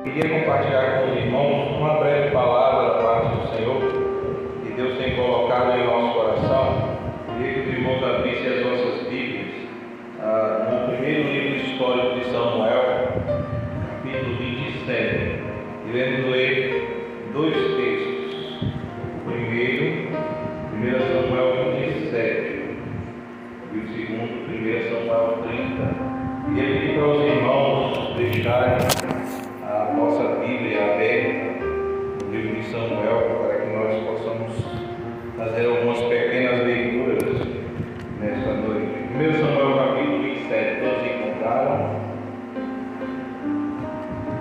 Queria compartilhar com os irmãos uma breve palavra da parte do Senhor que Deus tem colocado em nosso coração. Queria que os irmãos abrissem as nossas Bíblias no primeiro livro histórico de Samuel, capítulo 27. Iremos ler dois textos. O primeiro, 1 Samuel 27, e o segundo, 1 Samuel 30. Queria pedir para os irmãos deixarem a nossa Bíblia aberta no livro de Samuel, para que nós possamos fazer algumas pequenas leituras nesta noite. 1 Samuel capítulo 27, todos encontraram?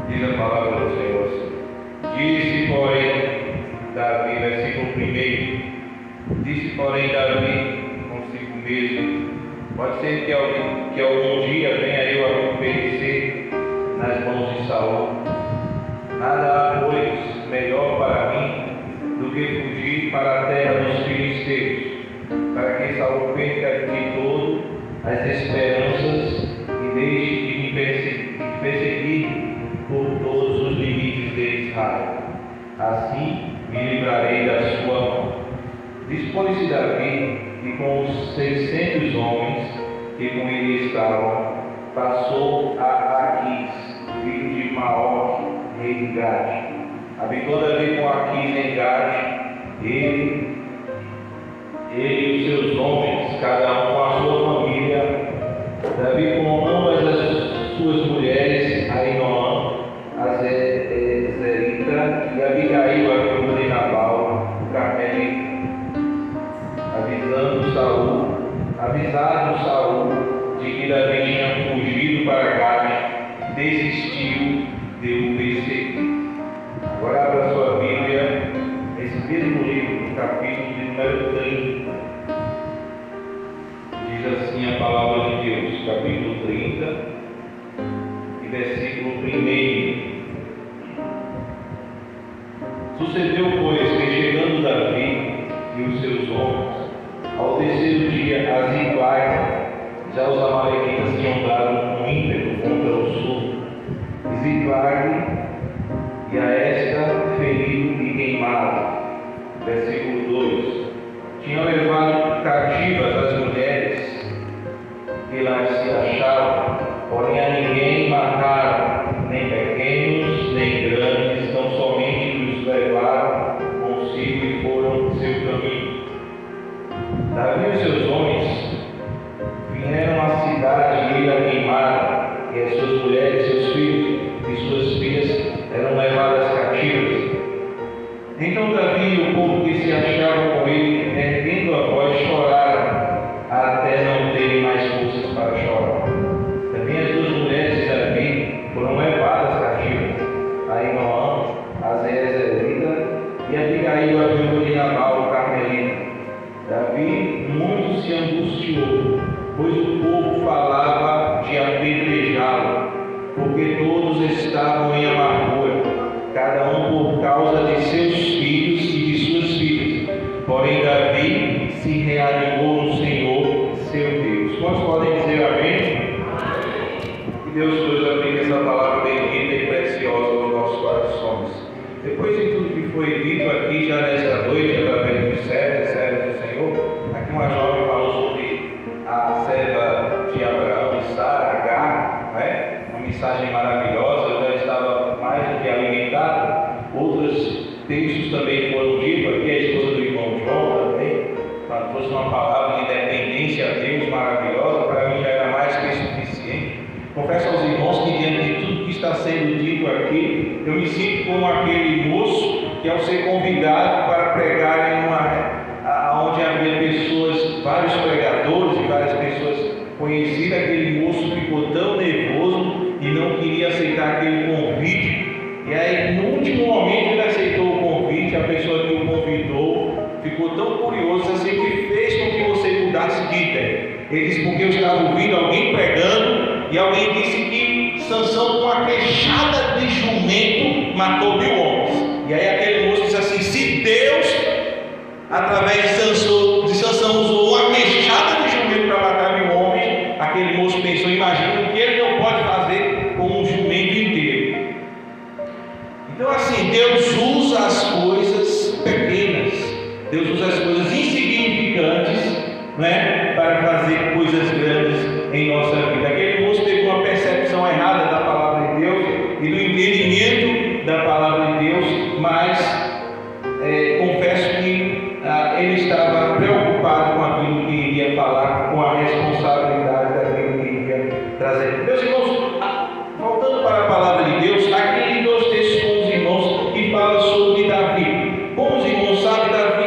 Diz a palavra do Senhor assim: Disse, porém, Davi, versículo 1, disse, porém, Davi consigo mesmo: pode ser que algum dia venha eu a perecer nas mãos de Saul. Nada há, pois, melhor para mim do que fugir para a terra dos filisteus, para que Saul perca de todo as esperanças e deixe de me perseguir por todos os limites de Israel. Assim me livrarei da sua mão. Dispôs-se Davi, e com os 600 homens que com ele estavam, passou a Aquis, filho de Maoque, rei de Gade. Habitou Davi com Aquis em Gade, ele e os seus homens, cada um com a sua família. Davi com ambas as suas mulheres, Ainoã, a Zerita, e Abigail, a viúva de Nabal, o Carmelita. Avisado Saul de que Davi tinha fugido para Gade, desistiu de o perseguir. Agora abra a sua Bíblia, nesse mesmo livro, no capítulo de número 30. Diz assim a palavra de Deus, capítulo 30, e versículo 1. Sucedeu, pois, que chegando Davi e os seus homens, ao terceiro dia, a Ziclaga, já os amalequitas tinham dado um ímpeto contra o sul. Ziclaga e a esta ferido e queimado. Versículo 2. Tinham levado cativas as mulheres que lá se achavam, porém a ninguém mataram, nem pequenos, nem grandes, tão somente os levaram consigo e foram seu caminho. Davi e os seus homens vieram à cidade e a queimaram, e as suas mulheres, seus filhos e suas filhas eram levadas cativas. Então Davi e o povo que se achava com ele, erguendo a voz, choraram, até não terem mais forças para chorar. Também as duas mulheres de Davi foram levadas cativas, Ainoã, a Zerita, e Abigail, a viúva de Nabal, o Carmelita. Davi muito se angustiou, pois o povo falava de apedrejá-lo, porque todos estavam em amargura, cada um por causa de seus filhos e de suas filhas. Porém Davi se reanimou no Senhor, seu Deus. Quantos podem dizer amém? Que Deus nos aplique essa palavra bendita e preciosa aos nossos corações. Depois de tudo que foi dito aqui já nesta noite, através dos servos do Senhor, aqui uma jovem falou sobre a serva de Abraão e Sara, Agar, né? Uma mensagem maravilhosa, eu já estava mais do que alimentado. Outros textos também foram ditos aqui, a esposa do irmão João também, trouxe uma palavra de dependência a Deus maravilhosa, para mim já era mais que suficiente. Confesso aos irmãos que diante de tudo que está sendo dito aqui, eu me sinto como aquele moço que, ao ser convidado para pregar em onde havia pessoas, vários pregadores e várias pessoas conhecidas, aquele moço ficou tão nervoso e não queria aceitar aquele convite. E aí, no último momento, ele aceitou o convite. A pessoa que o convidou ficou tão curioso assim que fez com que você mudasse de ideia. Ele disse: porque eu estava ouvindo alguém pregando e alguém disse que Sansão, com a queixada de jumento, matou 1000 homens. E aí aquele moço disse assim: se Deus, através de Sansão usou uma queixada de jumento para matar 1000 homens, aquele moço pensou: imagina o que ele não pode fazer com um jumento inteiro. entendimento da palavra de Deus, mas confesso que ele estava preocupado com aquilo que iria falar, com a responsabilidade daquilo que iria trazer. Meus irmãos, voltando para a palavra de Deus, aqui em 2 textos com os irmãos que fala sobre Davi. Como os irmãos sabem, Davi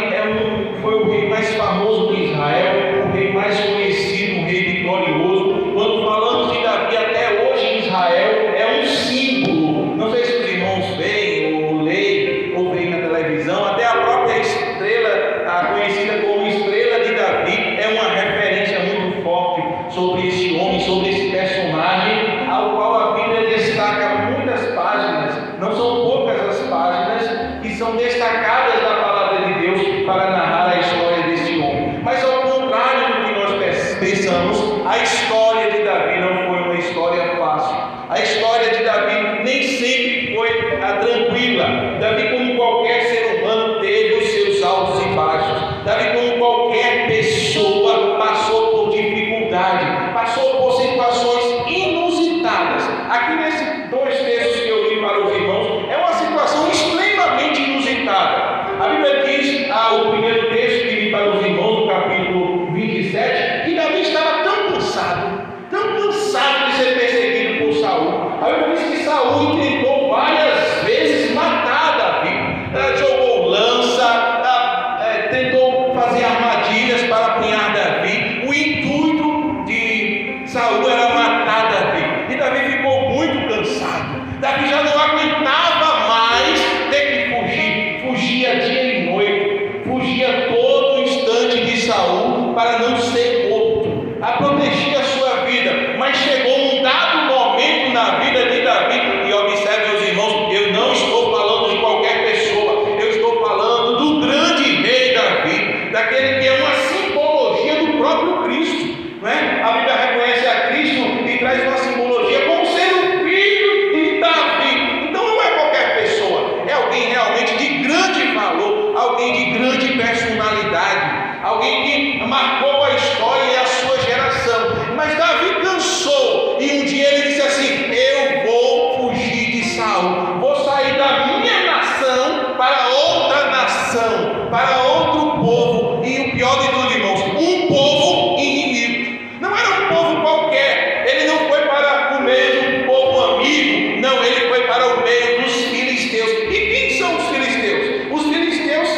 foi o rei mais famoso de Israel, o rei mais conhecido, um rei vitorioso. Quando falamos de Davi até hoje em Israel, é um símbolo. Não sei se os irmãos veem ou leem ou veem na televisão, até a própria estrela, conhecida como Estrela de Davi, é uma referência muito forte sobre esse homem, sobre esse personagem, ao qual a Bíblia destaca muitas páginas. Não são poucas as páginas que são destacadas da palavra de Deus para narrar a história desse homem. Mas ao contrário do que nós pensamos, a história de Davi não foi uma história fácil. A história de Davi nem sempre foi tranquila. Davi, como qualquer ser humano, teve os seus altos e baixos. Davi, como qualquer pessoa, passou por dificuldade, passou por situações inusitadas. Aqui nesses 2 textos que eu li para os irmãos, é uma situação extremamente inusitada. A Bíblia diz, o primeiro texto que li para os irmãos, no capítulo 27, que Davi estava tão cansado de ser perseguido por Saul. A Bíblia diz que Saul tentou várias vezes matar Davi, jogou lança, tentou fazer armadilhas para apunhar Davi. O intuito de Saul era matar Davi, e Davi ficou muito cansado. Davi já não aguentava mais ter que fugia dia e noite, fugia todo instante de Saul para não ser morto, a proteger a sua vida. Mas chegou um dado momento na vida de Davi, e observe, meus irmãos, eu não estou falando de qualquer pessoa, eu estou falando do grande rei Davi, daquele que é uma simbologia do próprio Cristo, não é? A Bíblia reconhece a Cristo e traz uma simbologia como ser o filho de Davi. Então não é qualquer pessoa, é alguém realmente de grande valor, alguém de grande personalidade, alguém que marcou a história e a sua geração. Mas Davi cansou, e um dia ele disse assim: eu vou fugir de Saul, vou sair da minha nação para outra nação, para outro povo. E o pior de tudo, irmãos, um povo inimigo. Não era um povo qualquer, ele não foi para o meio de um povo amigo, não, ele foi para o meio dos filisteus. E quem são os filisteus? Os filisteus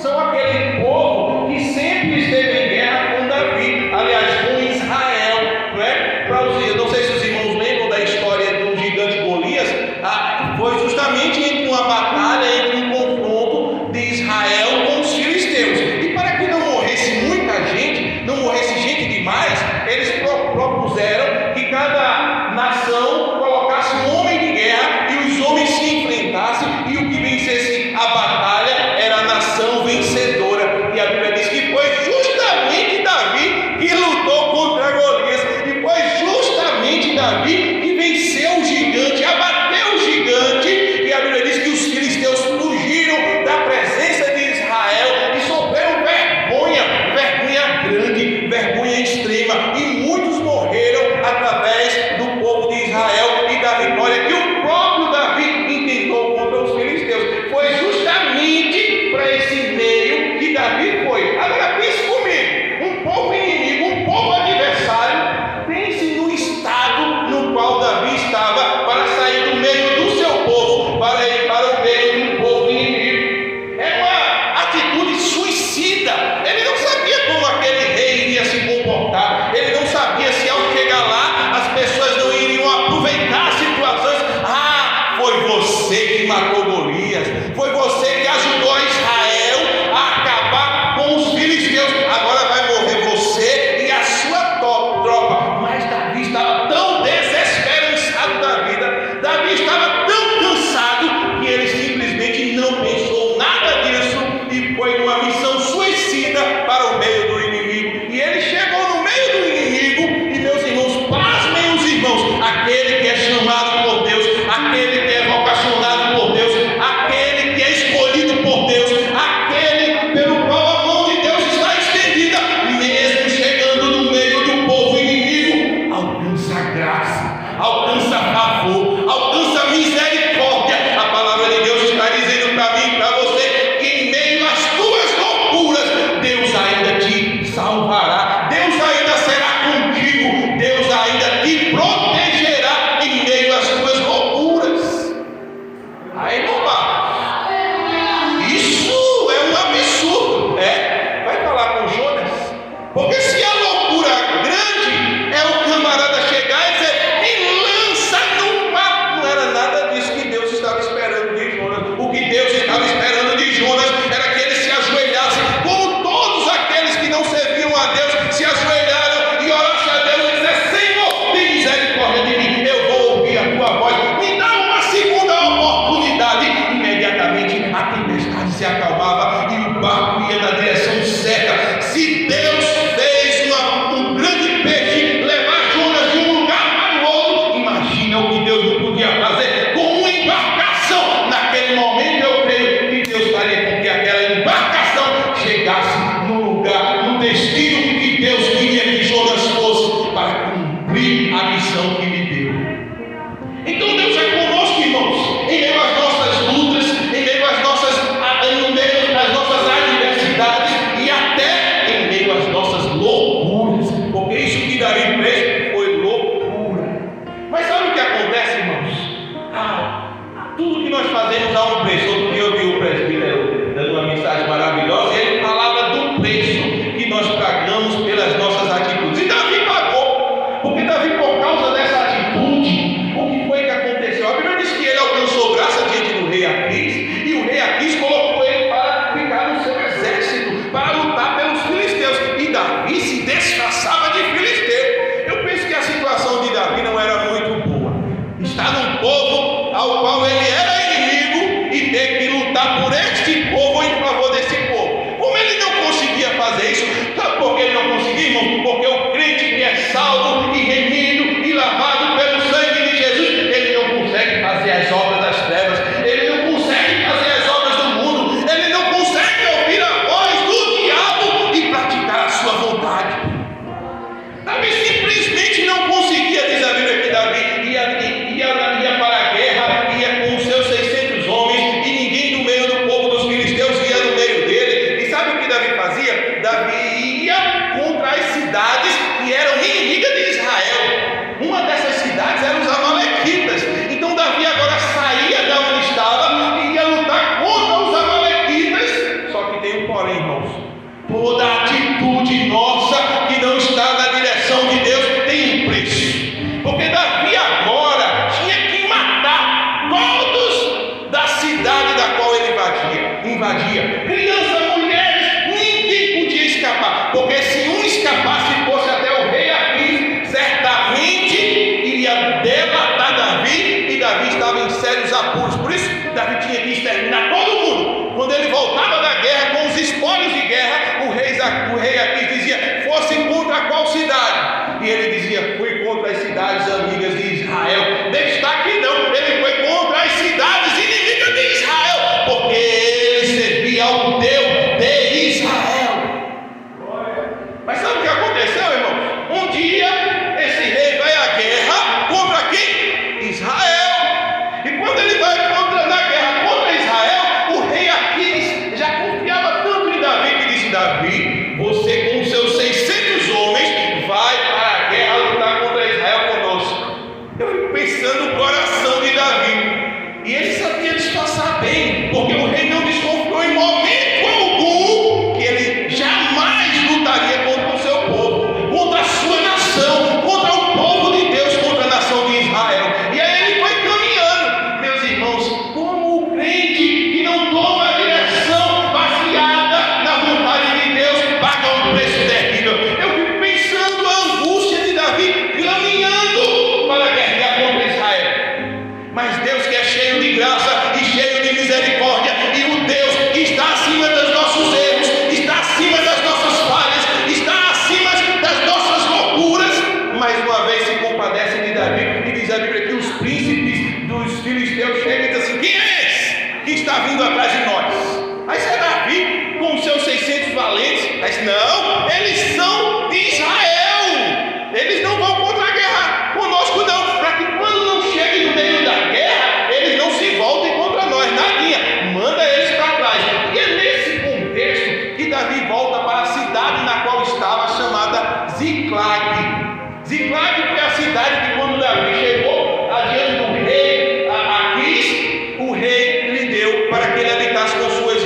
são aquele povo que sempre esteve em guerra com Davi, aliás, com Israel, não é? Não sei se os irmãos lembram da história do gigante Golias. Foi justamente Tudo que nós fazemos há um preço. Outro dia eu vi o presbítero dando uma mensagem maravilhosa e ele falava do preço que nós pagamos pelas nossas atitudes. E Davi pagou, porque Davi, por causa dessa atitude, o que foi que aconteceu? A Bíblia diz que ele alcançou graça diante do rei Aquis, e o rei Aquis colocou ele para ficar no seu exército, para lutar pelos filisteus, e Davi se disfarçava de filisteu. Eu penso que a situação de Davi não era muito boa. Está num povo ao qual ele era inimigo e ter que lutar por este povo em favor desse povo. Como ele não conseguia fazer isso? Sabe por que ele não conseguia, irmão? Porque o crente que é salvo e remido e lavado pelo sangue de Jesus, ele não consegue fazer as obras das trevas, ele não consegue fazer as obras do mundo, ele não consegue ouvir a voz do diabo e praticar a sua vontade. Davi simplesmente não conseguia. Diz a Bíblia que Davi ia para a guerra, ia com os seus 600 homens, e ninguém no meio do povo dos filisteus ia no meio dele. E sabe o que Davi fazia? Davi ia contra as cidades que eram inimigas de Israel. Uma dessas cidades eram os amalequitas. Então Davi agora saía da onde estava e ia lutar contra os amalequitas. Só que tem um porém, irmãos: toda atitude nossa que não está na direção de Deus tem um preço. Porque Davi agora tinha que matar todos da cidade da qual ele invadia. Crianças, mulheres, ninguém podia escapar. Porque se um escapasse e fosse até o rei Aquis, certamente iria delatar Davi, e Davi estava em sérios apuros. Por isso, Davi tinha que exterminar todo mundo. Quando ele voltava da guerra com os espólios de guerra, o rei Aquis dizia: fosse contra qual cidade? E ele dizia: fui contra as cidades amigas de Israel. Destaque não, ele foi contra as cidades inimigas de Israel, porque ele servia ao Deus de Israel. Mas sabe o que aconteceu, irmãos? Um dia esse rei vai à guerra contra quem? Israel. E quando ele vai na guerra contra Israel, o rei Aquis já confiava tanto em Davi que disse: Davi, você com os seus 600 homens vai para a guerra lutar contra Israel conosco. Eu fico pensando no coração de Davi, e ele sabia disfarçar bem, porque o rei não desconfiou em momento algum que ele jamais lutaria contra o seu povo, contra a sua nação, contra o povo de Deus, contra a nação de Israel. E aí ele foi caminhando. Meus irmãos, como o crente que não toma a direção baseada na vontade de Deus paga um preço terrível. Eu fico pensando a angústia de Davi caminhando para guerrear contra Israel. Mas Deus, que é cheio de graça e cheio de misericórdia, e o Deus que está acima dos nossos erros, está acima das nossas falhas, está acima das nossas loucuras, mais uma vez se compadece de Davi, e diz a Bíblia que os príncipes dos filisteus chegam e dizem assim: quem é esse que está vindo atrás de nós? Aí é Davi com os seus 600 valentes. Mas não, eles são de Israel, eles não vão contra a guerra conosco não, para que quando não cheguem no meio da guerra, eles não se voltem contra nós, nadinha, manda eles para trás. E é nesse contexto que Davi volta para a cidade na qual estava, chamada Ziclag. Ziclag foi a cidade que, quando Davi chegou adiante do rei Aquis, o rei lhe deu para que ele habitasse com as suas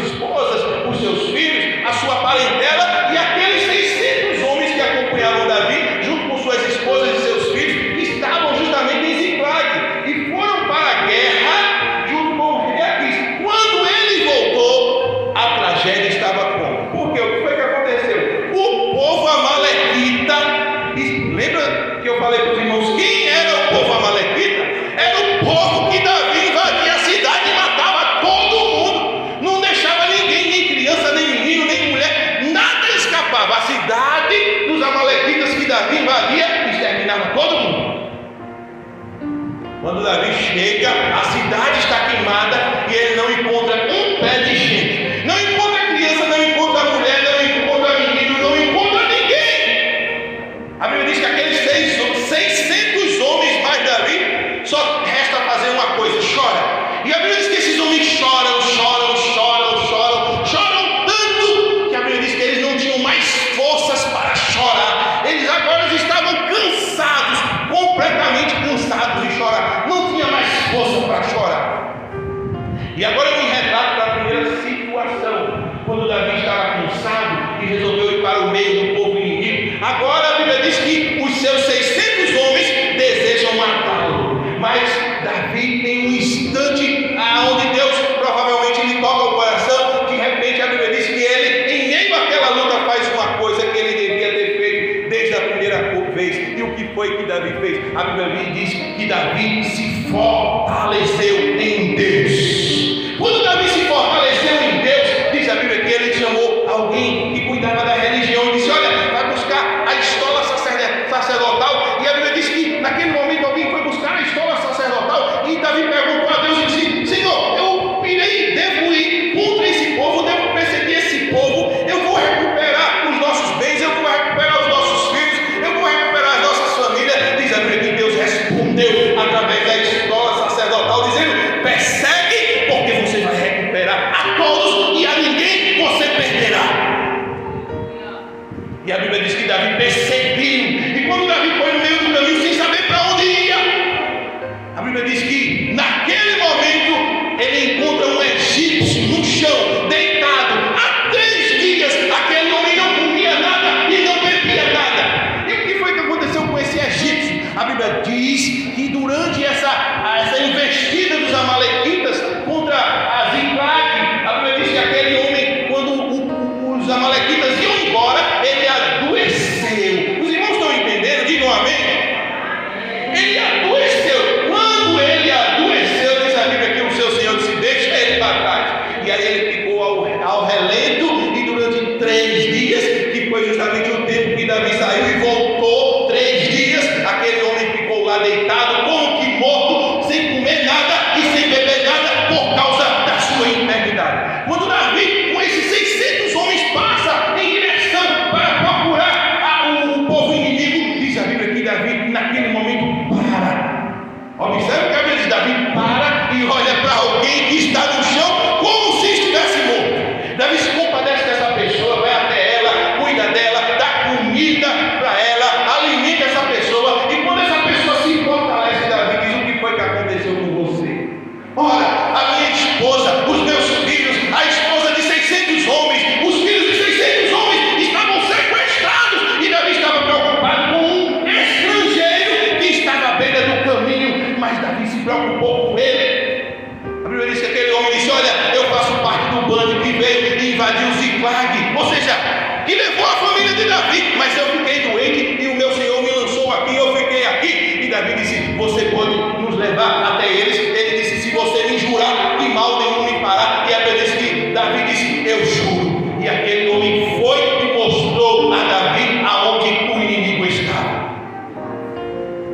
esposas, os seus filhos, a sua parentela, e aqueles 600 homens que acompanhavam Davi, junto com suas esposas e seus filhos, estavam justamente em Ziclag e foram para a guerra junto com o rei Aquis. Quando ele voltou, a tragédia estava como? Porque o que foi que aconteceu? O povo amalequita, lembra que eu falei para os irmãos quem era o povo amalequita? Era o povo que Davi invadia a cidade e matava todo mundo, não deixava ninguém, nem criança, nem menino, nem mulher, nada escapava. A cidade dos amalequitas que Davi invadia exterminava todo mundo. Quando Davi chega, a cidade está queimada e ele não encontra um pé de gente, não encontra criança, não encontra mulher, não encontra menino, não encontra ninguém. A Bíblia diz que aqueles 600 homens mais Davi, só resta fazer uma coisa: chora. E a Bíblia diz que esses homens choram tanto, que a Bíblia diz que eles não tinham mais forças para chorar. Eles agora estavam cansados, completamente cansados de chorar. Não tinha mais a Bíblia diz que Davi se fortaleceu em Deus. Quando Davi se fortaleceu em Deus, diz a Bíblia que ele chamou alguém que cuidava da religião e disse: olha, vai buscar a estola sacerdotal. E a Bíblia diz que naquele momento alguém foi buscar a estola sacerdotal e Davi perguntou a Deus e disse: Senhor, eu devo ir contra esse povo, devo perseguir esse povo, eu vou recuperar os nossos bens, eu vou recuperar os nossos filhos, eu vou recuperar as nossas famílias. Diz a Bíblia que Deus respondeu através da estola sacerdotal, dizendo: persegue, porque você vai recuperar a todos e a ninguém você perderá. E a Bíblia diz que Davi perseguiu, e quando Davi foi no meio do caminho sem saber para onde ia, a Bíblia diz que naquele momento ele encontra um egípcio no chão, deitado há 3 dias. Aquele homem não comia nada e não bebia nada. E o que foi que aconteceu com esse egípcio? A Bíblia diz que durante essa investida dos amalequitas contra a Ziklag, a Bíblia diz que aquele homem, quando os amalequitas iam embora, ele adoeceu. Os irmãos estão entendendo? Digam amém. Ele adoeceu. Quando ele adoeceu, diz a Bíblia que o seu Senhor disse: deixa ele para trás. E aí ele ficou ao relento, e durante 3 dias, que foi justamente o tempo que Davi saiu e voltou, 3 dias, aquele homem ficou lá deitado, como que morto, sem comer nada e sem beber nada, por causa da sua enfermidade. Quando Davi, com esses 600 homens, passa em direção para procurar o povo inimigo, diz a Bíblia que Davi, naquele momento, observe que a Bíblia diz: Davi para e olha para alguém que está no chão como se estivesse morto. Davi se compadece dessa pessoa, vai até ela, cuida dela, dá comida para ela, alimenta essa pessoa. E quando essa pessoa se fortalece, Davi diz: o que foi que aconteceu com você? Ora, a minha esposa, os meus filhos, a esposa de 600 homens, os filhos de 600 homens estavam sequestrados. E Davi estava preocupado com um estrangeiro que estava à beira do caminho, mas Davi se preocupou com ele. A Bíblia diz que aquele homem disse: olha, eu faço parte do bando que veio e invadiu Ziklag, ou seja, que levou a família de Davi, mas eu fiquei doente e o meu Senhor me lançou aqui, eu fiquei aqui. E Davi disse: você pode nos levar até eles? Ele disse: se você me jurar que mal nenhum me fará. E a Bíblia diz que Davi disse: eu juro. E aquele homem foi e mostrou a Davi aonde o inimigo estava.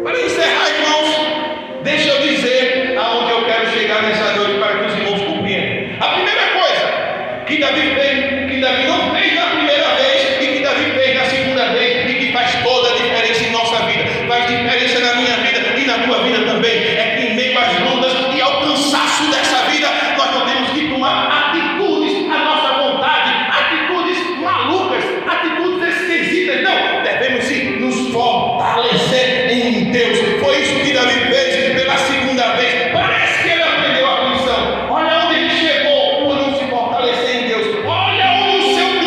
Para encerrar, irmãos, deixa eu dizer aonde eu quero chegar nessa noite para que os irmãos compreendam. A primeira coisa que Davi fez, que Davi não fez na primeira vez e que Davi fez na segunda vez, e que faz toda a diferença em nossa vida, faz diferença na minha vida e na tua vida também, é que em meio às lutas e ao cansaço dessa vida, nós não temos que tomar atitudes à nossa vontade, atitudes malucas, atitudes esquisitas. Não, devemos sim nos fortalecer em Deus. Foi isso que Davi fez pela segunda vez. Parece que ele aprendeu a lição. Olha onde ele chegou por não se fortalecer em Deus. Olha onde o seu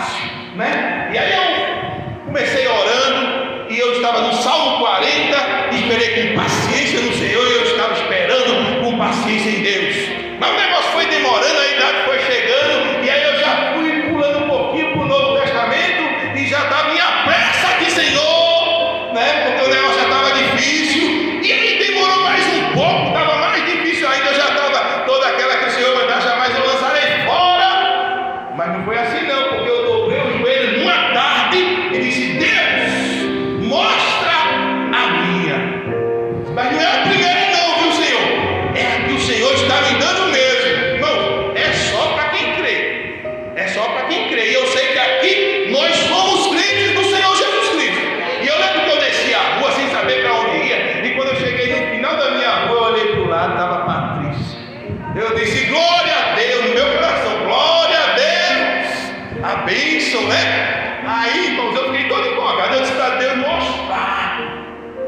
fácil, né? E aí eu comecei orando, e eu estava no Salmo 40, esperei com paciência no Senhor, e eu estava esperando com paciência em Deus. Mas o negócio foi demorando, a idade foi chegando, e aí eu já fui pulando um pouquinho para o Novo Testamento, e já estava em apressa aqui, Senhor, né? Porque o negócio já estava difícil, e aí demorou mais um pouco, estava mais difícil ainda, eu já estava toda aquela que o Senhor mandar, jamais eu lançarei fora. Mas não foi assim não, porque eu dobrei o joelho numa tarde e disse: Deus, mostra a minha. Mas não é a primeira não, viu, Senhor? É a que o Senhor está me dando mesmo. Irmão, é só para quem crê. É só para quem crê. E eu sei que aqui nós somos crentes do Senhor Jesus Cristo. E eu lembro que eu desci a rua sem saber para onde ia. E quando eu cheguei no final da minha rua, eu olhei para o lado, estava a Patrícia. Eu disse: glória a Deus, no meu coração, glória a Deus, a bênção, né? Aí, irmãos, eu fiquei todo empolgado. Eu disse para Deus mostrar.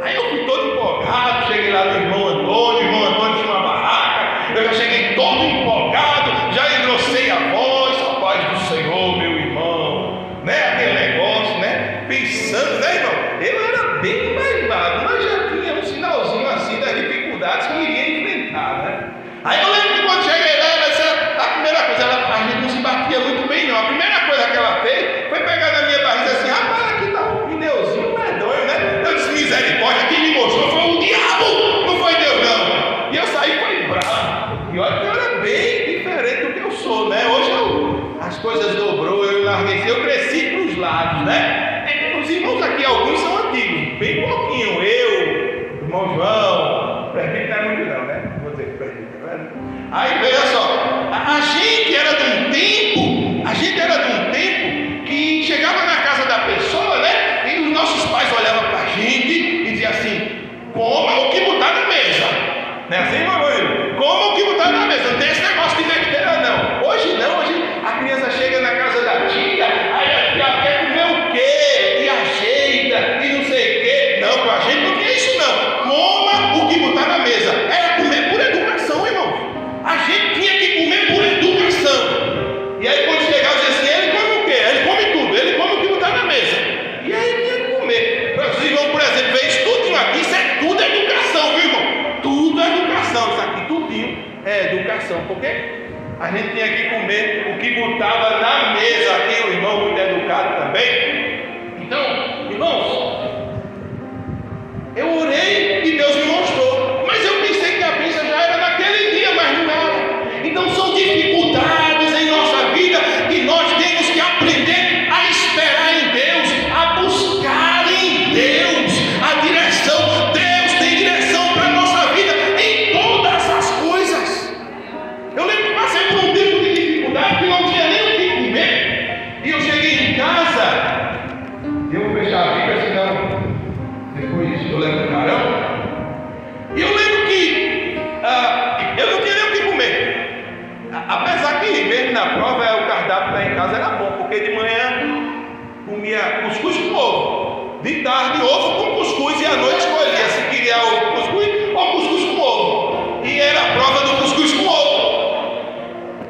Aí eu fui todo empolgado, cheguei lá no irmão Antônio tinha uma barraca, eu já cheguei todo empolgado, já engrossei a voz: a paz do Senhor, meu irmão, né? Aquele negócio, né? Pensando, né, irmão? Eu era bem maivado, mas já tinha um sinalzinho assim das dificuldades que iria enfrentar, né? Aí eu lembro que quando cheguei lá, a primeira coisa, a gente não se batia muito bem não, a primeira coisa que ela fez foi pegar na minha barriga assim: rapaz, aqui tá um pneuzinho medonho, né? Eu disse: misericórdia, quem me mostrou foi o diabo, não foi Deus não. E eu saí foi bravo, e olha que eu era bem diferente do que eu sou, né? Hoje as coisas dobrou, eu larguei, eu cresci para os lados, né? Os irmãos aqui, alguns são antigos, bem pouquinho, eu, irmão João, presbítero não é muito não, né? Vou dizer presbítero, né? Aí veja só, a gente era de um tempo que chegava na casa da pessoa, né? E os nossos pais olhavam para a gente e diziam assim: coma o que botar na mesa. Não é assim, mamãe? Coma o que botar na mesa. Não tem esse negócio de besteira, não. Hoje não, hoje a criança chega na casa da tia, aí a tia quer comer o quê? E ajeita, e não sei o quê. Não, com a gente não tinha isso não. Coma o que botar na mesa. Era comer por educação, irmão. A gente tinha que comer por educação. E aí quando chegava, dizia assim: ele come o quê? Ele come tudo, ele come o que botar na mesa. E aí tinha que comer. Os irmãos, por exemplo, vê isso tudinho aqui, isso é tudo educação, viu, irmão? Tudo é educação, isso aqui tudinho é educação, porque a gente tinha que comer o que botava na mesa. Aqui o irmão muito educado também. Então, irmãos, eu orei e Deus me mostrou, mas eu pensei que a bênção já era naquele dia, mas não era. Então são dificuldades em nossa vida que nós temos que aprender a esperar em Deus, a buscar em Deus a direção. Deus tem direção para a nossa vida em todas as coisas. Eu lembro que passei por um tempo de dificuldade que não tinha nem o que comer, e eu cheguei em casa, eu vou fechar a Bíblia, senão depois eu levo o carão. E eu lembro que eu não tinha nem o que comer. Apesar que mesmo na prova o cardápio lá em casa era bom, porque de manhã comia cuscuz com ovo, de tarde ovo com cuscuz, e à noite escolhia se queria ovo com cuscuz ou cuscuz com ovo. E era a prova do cuscuz com ovo.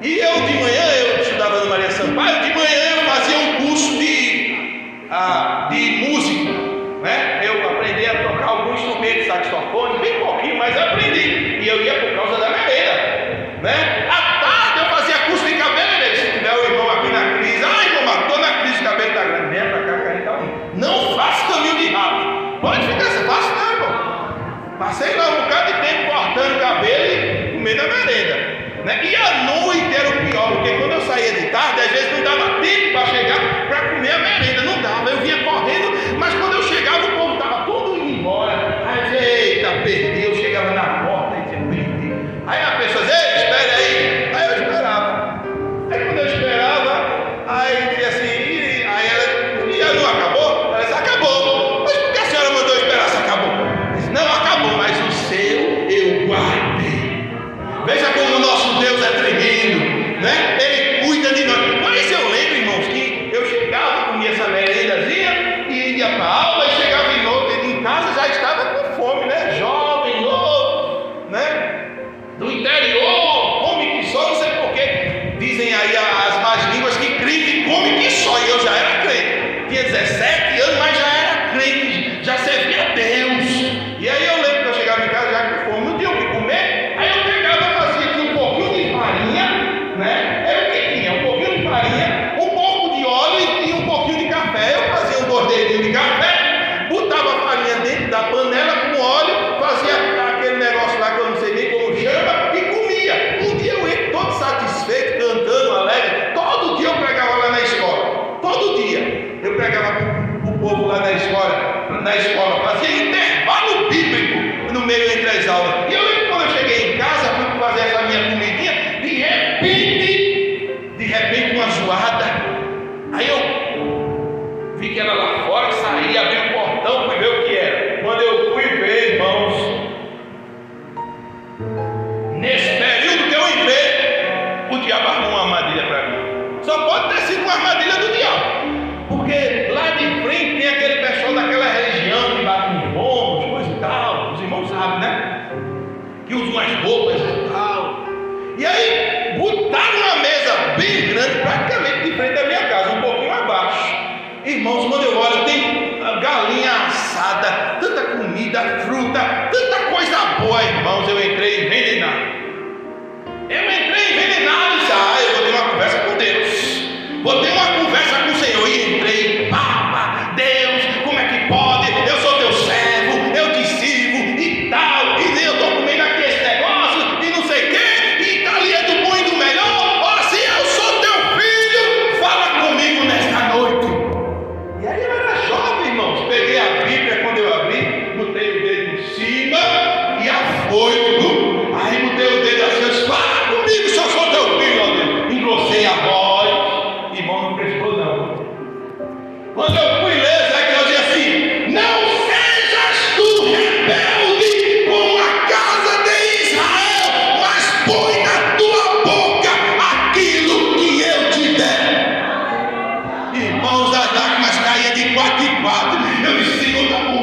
E eu de manhã, eu estudava no Maria Sampaio, de manhã eu fazia um curso de músico, né? Eu aprendi a tocar algum instrumento, saxofone, bem pouquinho, mas aprendi. E eu ia por causa da merenda, né? À tarde eu fazia curso de cabeleireiro. Se tiver o irmão aqui na crise: ah, irmão, mas estou na crise, o cabelo está grande, vem para cá, carinho tá ruim. Não faça caminho de rato. Pode ficar, você faça não, irmão. Passei lá um bocado de tempo cortando o cabelo e comendo a merenda, né? E à noite era o pior, porque quando eu saía de tarde, às vezes não dava tempo para chegar para comer a merenda, não dava. Eu vinha correndo, mas quando eu chegava, o povo estava todo indo embora. Aí eu dizia: eita, perdi. Eu chegava na porta e dizia: perdi. Aí a pessoa dizia: ei, espera aí. Aí eu esperava. Aí quando eu esperava, aí dizia assim, aí ela: já não acabou? Ela disse: acabou. Mas por que a senhora mandou esperar se acabou? Eu disse: não acabou, mas o seu eu guardei. Veja como o nosso Deus é tremendo, né? Ele cuida de nós. Mas eu lembro povo lá na escola fazia intervalo bíblico no meio entre as aulas. E eu lembro quando eu cheguei em casa, fui fazer essa minha comidinha, de repente uma zoada. Aí eu vi que era lá fora, saí, abri o portão, fui ver o que era. Quando eu fui ver, irmãos, nesse período que eu entrei, o diabo armou uma armadilha para mim. Só pode ter sido uma armadilha do diabo, porque lá de frente tem aquele pessoal daquela religião que bate nos bombos, coisa e tal. Os irmãos sabem, né? Que usam umas roupas e tal. E aí botaram uma mesa bem grande, praticamente de frente da minha casa, um pouquinho abaixo. Irmãos, quando eu olho, tem galinha assada, tanta comida, fruta, tanta coisa boa, irmãos. Eu entrei envenenado. E disse, eu vou ter uma conversa com Deus. Vou ter uma conversa com o Senhor. E entrei, Papa, Deus, como é que pode? Eu sou teu servo, eu te sirvo e tal. E eu estou comendo aqui esse negócio e não sei o que. E tá ali é do bom e do melhor. Ora, se eu sou teu filho, fala comigo nesta noite. E aí eu era jovem, irmãos. Peguei a Bíblia, quando eu abri, botei o dedo em cima e afoito. Aí botei o dedo assim, eu disse, fala comigo, se eu sou teu filho, ó Deus. Engrossei a voz. Irmão, não prestou não. Quando eu fui ler, sabe que eu dizia assim, não sejas tu rebelde como a casa de Israel, mas põe na tua boca aquilo que eu te der. Irmãos, as lágrimas caíam de 4 em 4. Eu disse, Senhor, tá bom.